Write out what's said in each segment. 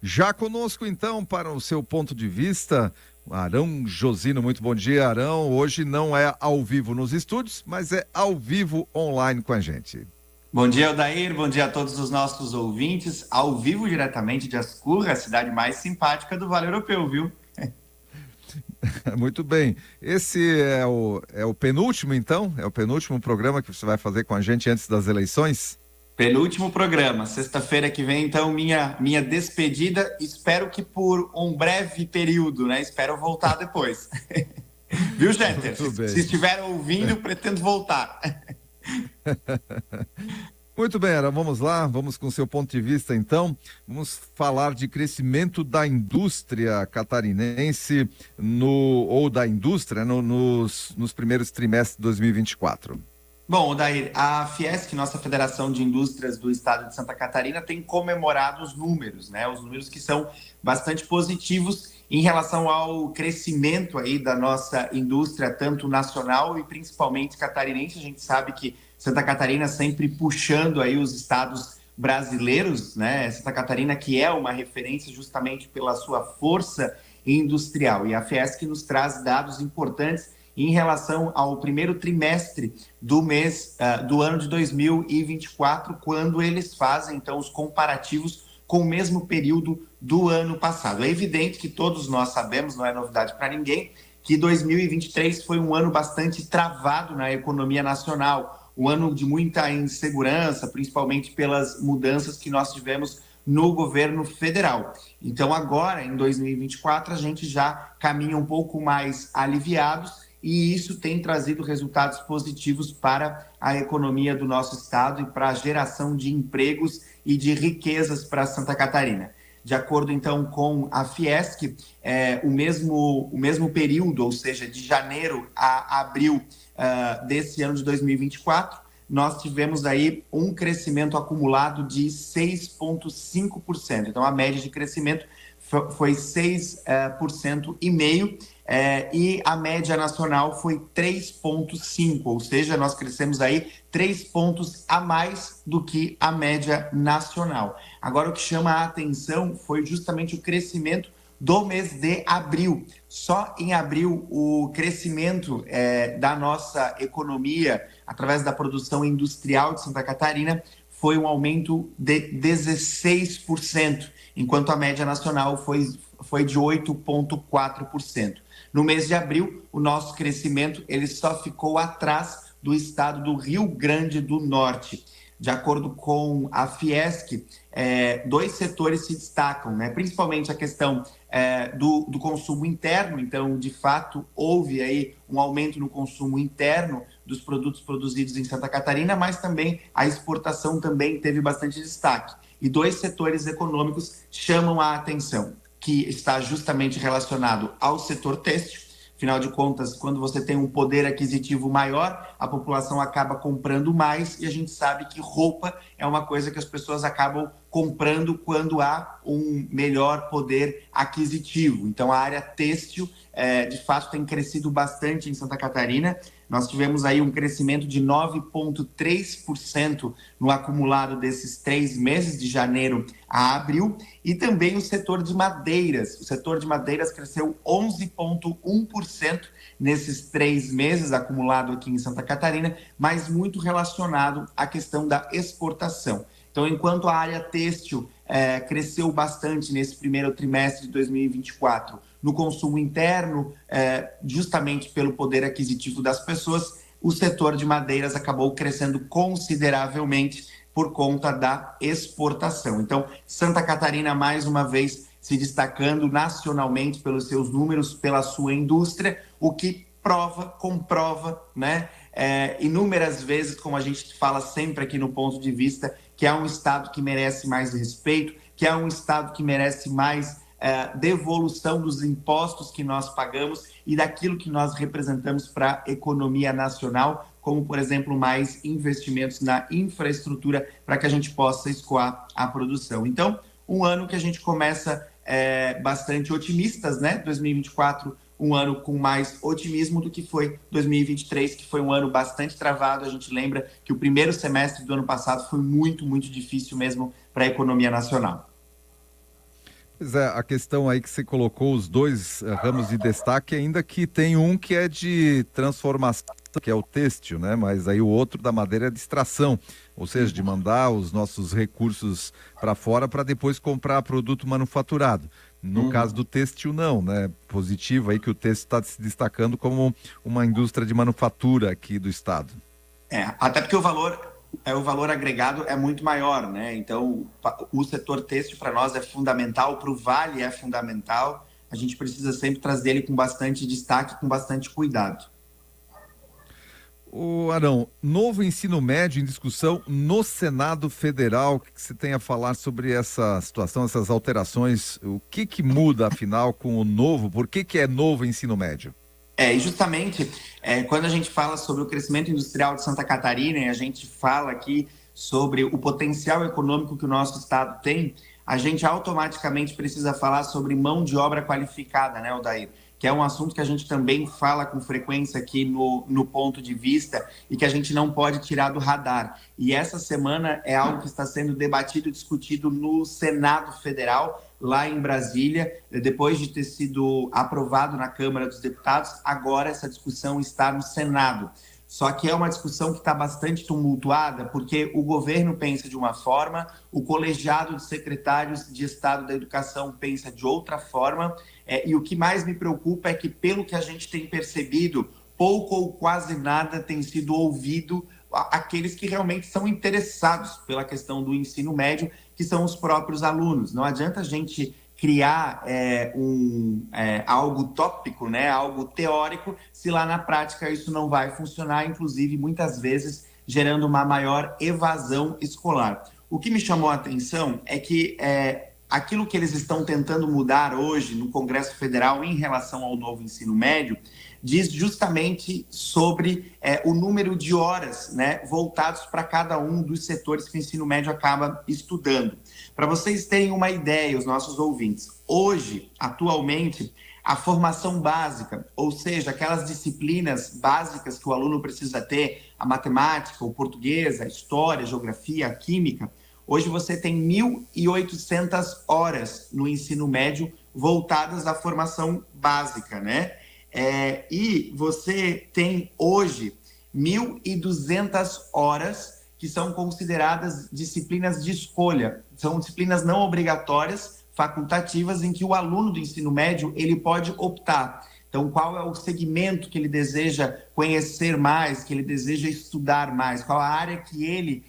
Já conosco, então, para o seu ponto de vista, Arão Josino. Muito bom dia, Arão. Hoje não é ao vivo nos estúdios, mas é ao vivo online com a gente. Bom dia, Odair. Bom dia a todos os nossos ouvintes. Ao vivo, diretamente de Ascurra, a cidade mais simpática do Vale Europeu, viu? Muito bem. Esse é o penúltimo, então? É o penúltimo programa que você vai fazer com a gente antes das eleições? Penúltimo programa. Sexta-feira que vem, então, minha despedida. Espero que por um breve período, né? Espero voltar depois. Viu, gente? Se estiver ouvindo, pretendo voltar. Muito bem, Ara, vamos lá, vamos com o seu ponto de vista, então. Vamos falar de crescimento da indústria catarinense da indústria nos primeiros trimestres de 2024. Bom, Odair, a Fiesc, nossa Federação de Indústrias do Estado de Santa Catarina, tem comemorado os números, né? Os números que são bastante positivos em relação ao crescimento aí da nossa indústria, tanto nacional e principalmente catarinense. A gente sabe que Santa Catarina sempre puxando aí os estados brasileiros, né? Santa Catarina que é uma referência justamente pela sua força industrial. E a Fiesc nos traz dados importantes em relação ao primeiro trimestre do ano de 2024, quando eles fazem, então, os comparativos com o mesmo período do ano passado. É evidente que todos nós sabemos, não é novidade para ninguém, que 2023 foi um ano bastante travado na economia nacional, um ano de muita insegurança, principalmente pelas mudanças que nós tivemos no governo federal. Então, agora, em 2024, a gente já caminha um pouco mais aliviados, e isso tem trazido resultados positivos para a economia do nosso estado e para a geração de empregos e de riquezas para Santa Catarina. De acordo, então, com a Fiesc, o mesmo período, ou seja, de janeiro a abril desse ano de 2024, nós tivemos aí um crescimento acumulado de 6,5%. Então, a média de crescimento foi 6,5%, e a média nacional foi 3,5%, ou seja, nós crescemos aí 3 pontos a mais do que a média nacional. Agora, o que chama a atenção foi justamente o crescimento do mês de abril. Só em abril, o crescimento da nossa economia, através da produção industrial de Santa Catarina, foi um aumento de 16%, enquanto a média nacional foi de 8,4%. No mês de abril, o nosso crescimento ele só ficou atrás do estado do Rio Grande do Norte. De acordo com a Fiesc, dois setores se destacam, né? Principalmente a questão do consumo interno. Então, de fato, houve aí um aumento no consumo interno dos produtos produzidos em Santa Catarina, mas também a exportação também teve bastante destaque. E dois setores econômicos chamam a atenção, que está justamente relacionado ao setor têxtil. Afinal de contas, quando você tem um poder aquisitivo maior, a população acaba comprando mais, e a gente sabe que roupa é uma coisa que as pessoas acabam comprando quando há um melhor poder aquisitivo. Então, a área têxtil, de fato, tem crescido bastante em Santa Catarina. Nós tivemos aí um crescimento de 9,3% no acumulado desses 3 meses, de janeiro a abril, e também o setor de madeiras. O setor de madeiras cresceu 11,1% nesses 3 meses acumulado aqui em Santa Catarina, mas muito relacionado à questão da exportação. Então, enquanto a área têxtil cresceu bastante nesse primeiro trimestre de 2024, no consumo interno, justamente pelo poder aquisitivo das pessoas, o setor de madeiras acabou crescendo consideravelmente por conta da exportação. Então, Santa Catarina, mais uma vez, se destacando nacionalmente pelos seus números, pela sua indústria, o que comprova, né, inúmeras vezes, como a gente fala sempre aqui no Ponto de Vista, que é um estado que merece mais respeito, que é um estado que merece mais devolução dos impostos que nós pagamos e daquilo que nós representamos para a economia nacional, como, por exemplo, mais investimentos na infraestrutura para que a gente possa escoar a produção. Então, um ano que a gente começa bastante otimistas, né? 2024, um ano com mais otimismo do que foi 2023, que foi um ano bastante travado. A gente lembra que o primeiro semestre do ano passado foi muito, muito difícil mesmo para a economia nacional. Pois é, a questão aí que você colocou, os dois ramos de destaque, ainda que tem um que é de transformação, que é o têxtil, né? Mas aí o outro da madeira é de extração, ou seja, de mandar os nossos recursos para fora para depois comprar produto manufaturado. No caso do têxtil, não, né? Positivo aí que o têxtil está se destacando como uma indústria de manufatura aqui do estado. Até porque o valor agregado é muito maior, né? Então, o setor têxtil para nós é fundamental, para o Vale é fundamental. A gente precisa sempre trazer ele com bastante destaque, com bastante cuidado. O Arão, novo ensino médio em discussão no Senado Federal. O que você tem a falar sobre essa situação, essas alterações? O que muda, afinal, com o novo? Por que é novo ensino médio? E justamente, quando a gente fala sobre o crescimento industrial de Santa Catarina e a gente fala aqui sobre o potencial econômico que o nosso estado tem, a gente automaticamente precisa falar sobre mão de obra qualificada, né, Odair? Que é um assunto que a gente também fala com frequência aqui no ponto de vista e que a gente não pode tirar do radar. E essa semana é algo que está sendo debatido e discutido no Senado Federal, lá em Brasília, depois de ter sido aprovado na Câmara dos Deputados, agora essa discussão está no Senado. Só que é uma discussão que está bastante tumultuada, porque o governo pensa de uma forma, o colegiado de secretários de Estado da Educação pensa de outra forma, e o que mais me preocupa é que, pelo que a gente tem percebido, pouco ou quase nada tem sido ouvido aqueles que realmente são interessados pela questão do ensino médio, que são os próprios alunos. Não adianta a gente criar algo tópico, né, algo teórico, se lá na prática isso não vai funcionar, inclusive muitas vezes gerando uma maior evasão escolar. O que me chamou a atenção é que aquilo que eles estão tentando mudar hoje no Congresso Federal em relação ao novo ensino médio diz justamente sobre o número de horas, né, voltados para cada um dos setores que o ensino médio acaba estudando. Para vocês terem uma ideia, os nossos ouvintes, hoje, atualmente, a formação básica, ou seja, aquelas disciplinas básicas que o aluno precisa ter, a matemática, o português, a história, a geografia, a química, hoje você tem 1.800 horas no ensino médio voltadas à formação básica, né? E você tem hoje 1.200 horas que são consideradas disciplinas de escolha. São disciplinas não obrigatórias, facultativas, em que o aluno do ensino médio ele pode optar. Então, qual é o segmento que ele deseja conhecer mais, que ele deseja estudar mais, qual a área que ele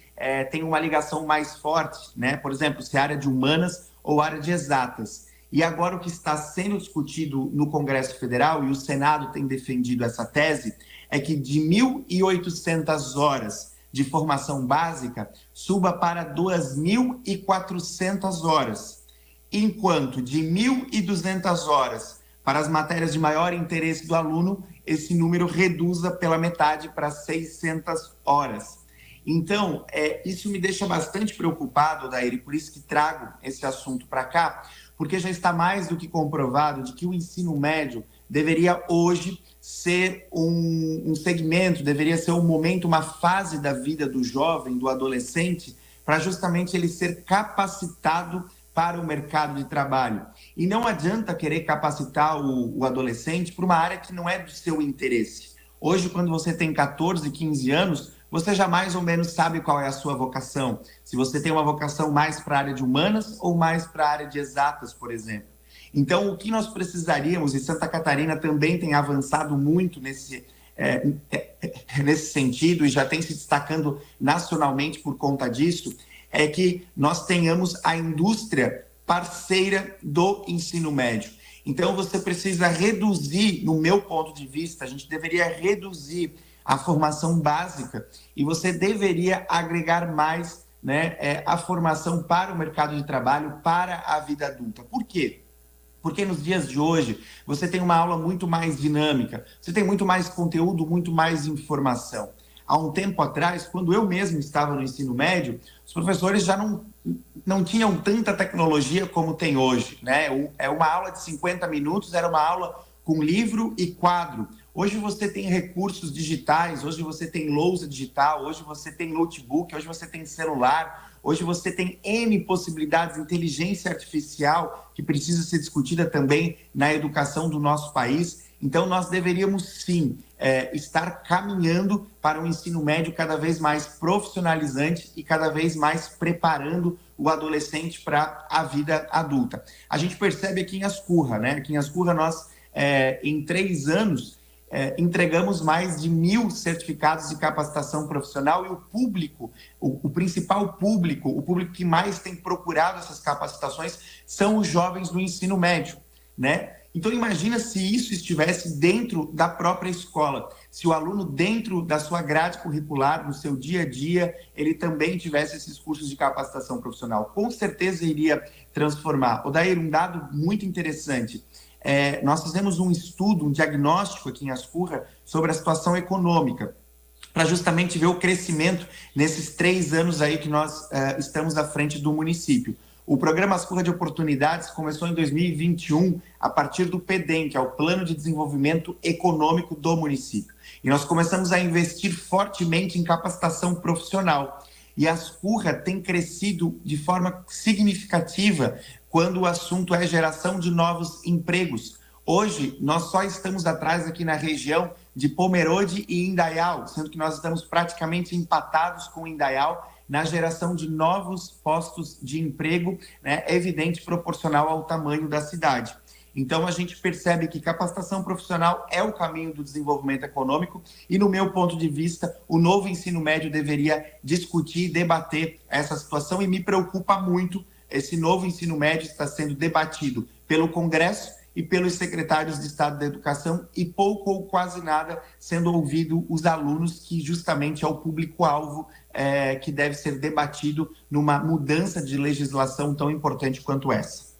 tem uma ligação mais forte, né? Por exemplo, se é área de humanas ou área de exatas. E agora o que está sendo discutido no Congresso Federal, e o Senado tem defendido essa tese, é que de 1.800 horas de formação básica suba para 2.400 horas, enquanto de 1.200 horas para as matérias de maior interesse do aluno, esse número reduza pela metade para 600 horas. Então, isso me deixa bastante preocupado, Odair, e por isso que trago esse assunto para cá, porque já está mais do que comprovado de que o ensino médio deveria hoje ser um segmento, deveria ser um momento, uma fase da vida do jovem, do adolescente, para justamente ele ser capacitado para o mercado de trabalho. E não adianta querer capacitar o adolescente para uma área que não é do seu interesse. Hoje, quando você tem 14, 15 anos, você já mais ou menos sabe qual é a sua vocação. Se você tem uma vocação mais para a área de humanas ou mais para a área de exatas, por exemplo. Então, o que nós precisaríamos, e Santa Catarina também tem avançado muito nesse sentido, e já tem se destacando nacionalmente por conta disso, é que nós tenhamos a indústria parceira do ensino médio. Então, você precisa reduzir, no meu ponto de vista, a gente deveria reduzir a formação básica e você deveria agregar mais, né, a formação para o mercado de trabalho, para a vida adulta. Por quê? Porque nos dias de hoje você tem uma aula muito mais dinâmica, você tem muito mais conteúdo, muito mais informação. Há um tempo atrás, quando eu mesmo estava no ensino médio, os professores já não tinham tanta tecnologia como tem hoje, né? Uma aula de 50 minutos era uma aula com livro e quadro. Hoje você tem recursos digitais, hoje você tem lousa digital, hoje você tem notebook, hoje você tem celular, Hoje você tem N possibilidades, inteligência artificial, que precisa ser discutida também na educação do nosso país. Então, nós deveríamos, sim, estar caminhando para um ensino médio cada vez mais profissionalizante e cada vez mais preparando o adolescente para a vida adulta. A gente percebe aqui em Ascurra, né? Aqui em Ascurra, nós, em 3 anos, entregamos mais de 1.000 certificados de capacitação profissional, e o público, o principal público, o público que mais tem procurado essas capacitações são os jovens do ensino médio, né? Então, imagina se isso estivesse dentro da própria escola, se o aluno, dentro da sua grade curricular, no seu dia a dia, ele também tivesse esses cursos de capacitação profissional. Com certeza iria transformar. Odair, um dado muito interessante. Nós fizemos um estudo, um diagnóstico aqui em Ascurra sobre a situação econômica, para justamente ver o crescimento nesses 3 anos aí que nós estamos à frente do município. O programa Ascurra de Oportunidades começou em 2021, a partir do PEDEM, que é o Plano de Desenvolvimento Econômico do município. E nós começamos a investir fortemente em capacitação profissional. E a Ascurra tem crescido de forma significativa quando o assunto é geração de novos empregos. Hoje, nós só estamos atrás aqui na região de Pomerode e Indaial, sendo que nós estamos praticamente empatados com Indaial na geração de novos postos de emprego, né, evidente, proporcional ao tamanho da cidade. Então, a gente percebe que capacitação profissional é o caminho do desenvolvimento econômico e, no meu ponto de vista, o novo ensino médio deveria discutir e debater essa situação, e me preocupa muito esse novo ensino médio está sendo debatido pelo Congresso e pelos secretários de Estado da Educação, e pouco ou quase nada sendo ouvido os alunos, que justamente é o público-alvo que deve ser debatido numa mudança de legislação tão importante quanto essa.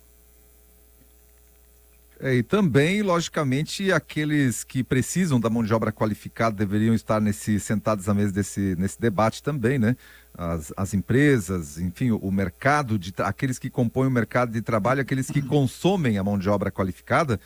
E também, logicamente, aqueles que precisam da mão de obra qualificada deveriam estar sentados à mesa nesse debate também, né? As empresas, enfim, o mercado, aqueles que compõem o mercado de trabalho, aqueles que consomem a mão de obra qualificada,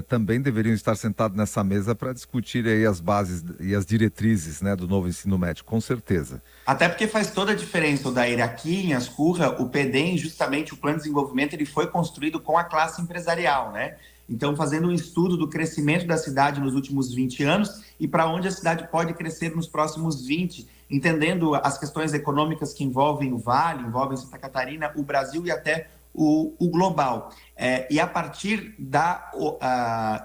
também deveriam estar sentados nessa mesa para discutir aí as bases e as diretrizes, né, do novo ensino médio, com certeza. Até porque faz toda a diferença, Odair. Aqui em Ascurra, o PEDEM, justamente o Plano de Desenvolvimento, ele foi construído com a classe empresarial, né? Então, fazendo um estudo do crescimento da cidade nos últimos 20 anos e para onde a cidade pode crescer nos próximos 20, entendendo as questões econômicas que envolvem o Vale, envolvem Santa Catarina, o Brasil e até o global. E a partir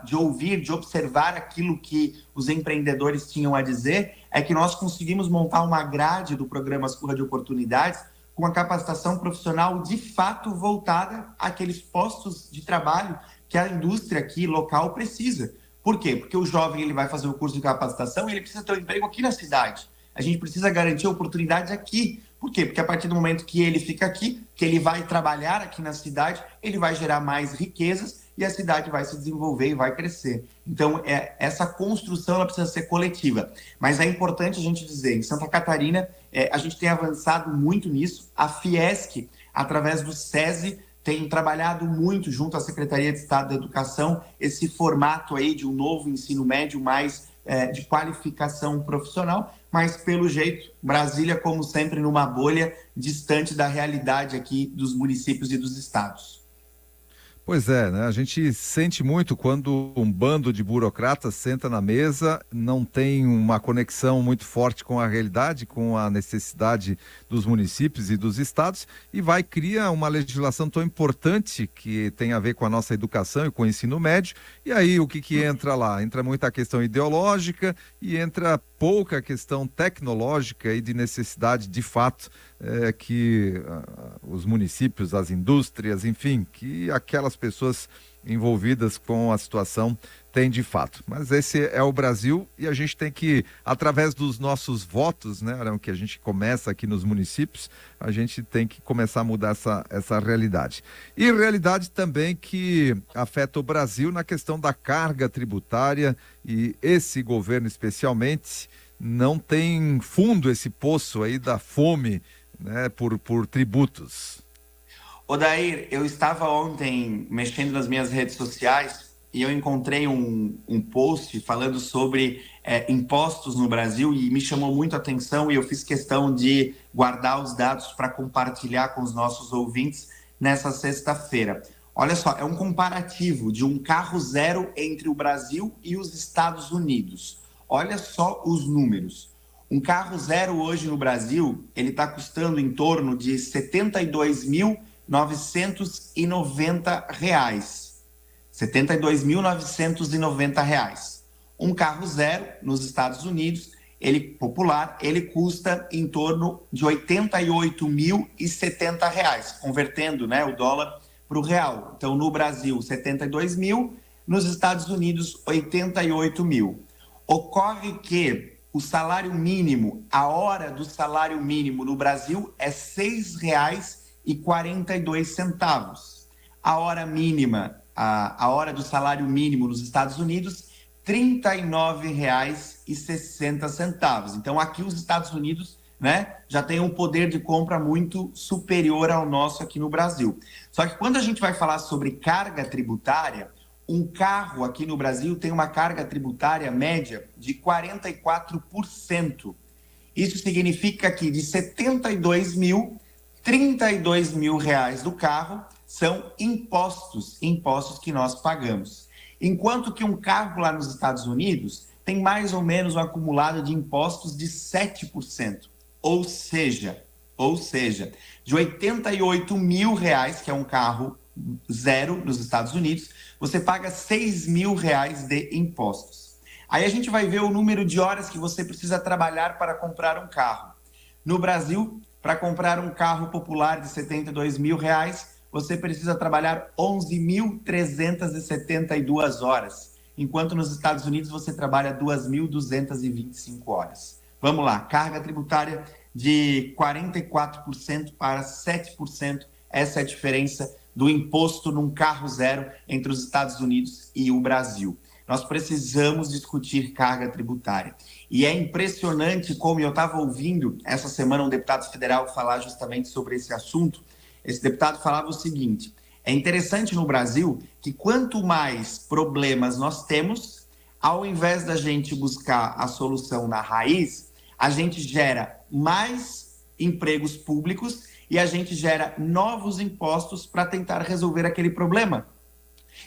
de ouvir, de observar aquilo que os empreendedores tinham a dizer, é que nós conseguimos montar uma grade do programa Ascurra de Oportunidades com a capacitação profissional de fato voltada àqueles postos de trabalho que a indústria aqui local precisa. Por quê? Porque o jovem, ele vai fazer o curso de capacitação e ele precisa ter um emprego aqui na cidade. A gente precisa garantir oportunidades aqui. Por quê? Porque a partir do momento que ele fica aqui, que ele vai trabalhar aqui na cidade, ele vai gerar mais riquezas e a cidade vai se desenvolver e vai crescer. Então, essa construção ela precisa ser coletiva. Mas é importante a gente dizer, em Santa Catarina, a gente tem avançado muito nisso. A Fiesc, através do SESI, tem trabalhado muito junto à Secretaria de Estado da Educação esse formato aí de um novo ensino médio mais de qualificação profissional, mas pelo jeito, Brasília, como sempre, numa bolha distante da realidade aqui dos municípios e dos estados. Pois é, né? A gente sente muito quando um bando de burocratas senta na mesa, não tem uma conexão muito forte com a realidade, com a necessidade dos municípios e dos estados, e cria uma legislação tão importante que tem a ver com a nossa educação e com o ensino médio. E aí o que entra lá? Entra muita questão ideológica e entra pouca questão tecnológica e de necessidade de fato que os municípios, as indústrias, enfim, que aquelas pessoas envolvidas com a situação têm de fato. Mas esse é o Brasil e a gente tem que, através dos nossos votos, né, que a gente começa aqui nos municípios, a gente tem que começar a mudar essa realidade. E realidade também que afeta o Brasil na questão da carga tributária, e esse governo especialmente não tem fundo, esse poço aí da fome, né, por tributos. Odair, eu estava ontem mexendo nas minhas redes sociais e eu encontrei um post falando sobre impostos no Brasil e me chamou muito a atenção e eu fiz questão de guardar os dados para compartilhar com os nossos ouvintes nessa sexta-feira. Olha só, é um comparativo de um carro zero entre o Brasil e os Estados Unidos. Olha só os números. Um carro zero hoje no Brasil, ele está custando em torno de R$ 72.990. R$ 72.990. Um carro zero nos Estados Unidos, popular, ele custa em torno de R$ 88.070, convertendo, né, o dólar para o real. Então, no Brasil, 72 mil, nos Estados Unidos, 88 mil. Ocorre que o salário mínimo, a hora do salário mínimo no Brasil é R$ 6,42. A hora mínima, a hora do salário mínimo nos Estados Unidos, R$ 39,60. Então, aqui os Estados Unidos, né, já tem um poder de compra muito superior ao nosso aqui no Brasil. Só que quando a gente vai falar sobre carga tributária, um carro aqui no Brasil tem uma carga tributária média de 44%. Isso significa que de 72 mil, 32 mil reais do carro são impostos que nós pagamos. Enquanto que um carro lá nos Estados Unidos tem mais ou menos um acumulado de impostos de 7%. Ou seja, de 88 mil reais, que é um carro zero nos Estados Unidos, você paga 6 mil reais de impostos. Aí a gente vai ver o número de horas que você precisa trabalhar para comprar um carro. No Brasil, para comprar um carro popular de 72 mil reais, você precisa trabalhar 11.372 horas, enquanto nos Estados Unidos você trabalha 2.225 horas. Vamos lá, carga tributária de 44% para 7%, essa é a diferença do imposto num carro zero entre os Estados Unidos e o Brasil. Nós precisamos discutir carga tributária. E é impressionante como eu estava ouvindo essa semana um deputado federal falar justamente sobre esse assunto. Esse deputado falava o seguinte: é interessante no Brasil que quanto mais problemas nós temos, ao invés da gente buscar a solução na raiz, a gente gera mais empregos públicos e a gente gera novos impostos para tentar resolver aquele problema.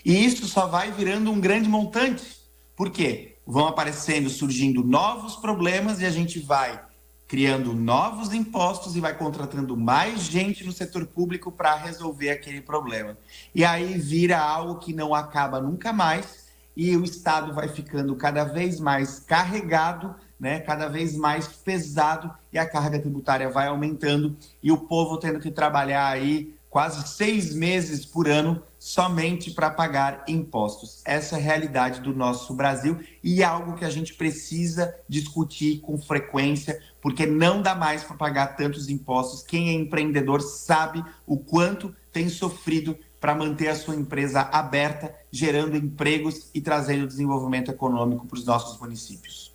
E isso só vai virando um grande montante. Por quê? Vão aparecendo, surgindo novos problemas e a gente vai criando novos impostos e vai contratando mais gente no setor público para resolver aquele problema. E aí vira algo que não acaba nunca mais e o Estado vai ficando cada vez mais carregado, né, cada vez mais pesado e a carga tributária vai aumentando e o povo tendo que trabalhar aí quase 6 meses por ano somente para pagar impostos. Essa é a realidade do nosso Brasil e é algo que a gente precisa discutir com frequência, porque não dá mais para pagar tantos impostos. Quem é empreendedor sabe o quanto tem sofrido para manter a sua empresa aberta, gerando empregos e trazendo desenvolvimento econômico para os nossos municípios.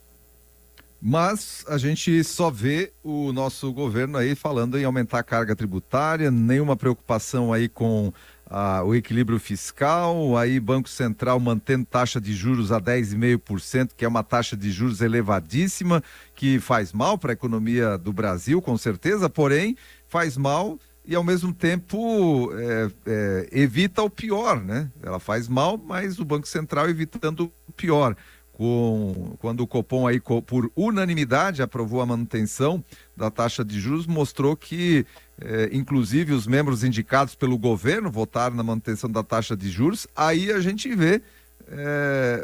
Mas a gente só vê o nosso governo aí falando em aumentar a carga tributária, nenhuma preocupação aí com o equilíbrio fiscal, aí Banco Central mantendo taxa de juros a 10,5%, que é uma taxa de juros elevadíssima, que faz mal para a economia do Brasil, com certeza, porém faz mal e ao mesmo tempo evita o pior, né? Ela faz mal, mas o Banco Central evitando o pior. Quando o Copom aí por unanimidade aprovou a manutenção da taxa de juros, mostrou que inclusive os membros indicados pelo governo votaram na manutenção da taxa de juros. Aí a gente vê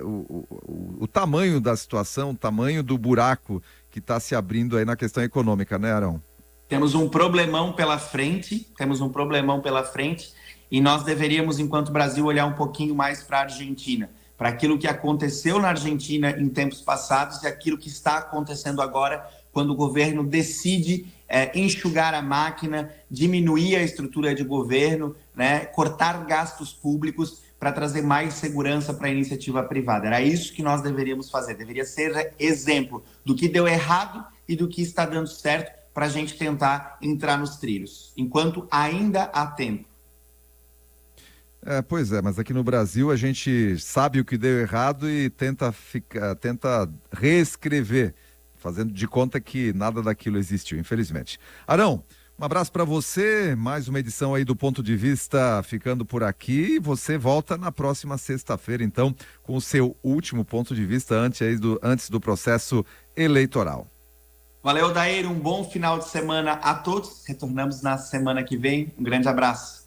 o tamanho da situação, o tamanho do buraco que está se abrindo aí na questão econômica, né, Arão? Temos um problemão pela frente, e nós deveríamos, enquanto Brasil, olhar um pouquinho mais para a Argentina, para aquilo que aconteceu na Argentina em tempos passados e aquilo que está acontecendo agora, quando o governo decide enxugar a máquina, diminuir a estrutura de governo, né, cortar gastos públicos para trazer mais segurança para a iniciativa privada. Era isso que nós deveríamos fazer, deveria ser exemplo do que deu errado e do que está dando certo para a gente tentar entrar nos trilhos, enquanto ainda há tempo. Pois é, mas aqui no Brasil a gente sabe o que deu errado e tenta reescrever, fazendo de conta que nada daquilo existiu, infelizmente. Arão, um abraço para você, mais uma edição aí do Ponto de Vista ficando por aqui. Você volta na próxima sexta-feira, então, com o seu último ponto de vista antes do processo eleitoral. Valeu, Daír, um bom final de semana a todos. Retornamos na semana que vem. Um grande abraço.